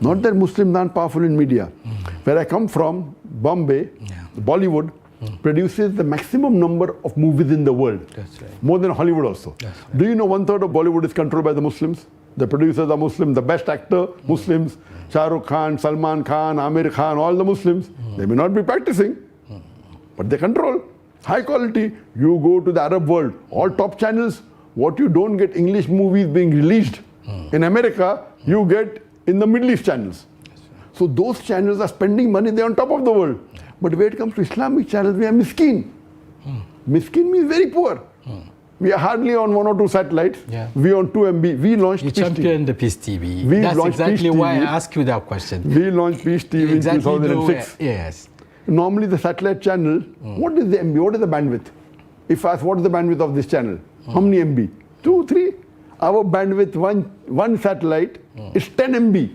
Not that Muslims aren't powerful in media. Where I come from, Bombay, Bollywood produces the maximum number of movies in the world. That's right. More than Hollywood also. That's right. Do you know 1/3 of Bollywood is controlled by the Muslims? The producers are Muslims, the best actor, Muslims. Shah Rukh Khan, Salman Khan, Amir Khan, all the Muslims. They may not be practicing, but they control. High quality. You go to the Arab world, all top channels. What you don't get English movies being released in America, you get in the Middle East channels. So those channels are spending money, they're on top of the world. But when it comes to Islamic channels, we are miskin. Miskin means very poor. We are hardly on 1 or 2 satellites. Yeah. We are on 2 MB. We launched You Peace TV. championed the Peace TV. We That's launched exactly Peace why I TV. asked you that question. We launched Peace TV in 2006. Yes. Normally the satellite channel, what is the MB? What is the bandwidth? If I ask what is the bandwidth of this channel? How many MB? 2, 3. Our bandwidth, one satellite is 10 MB.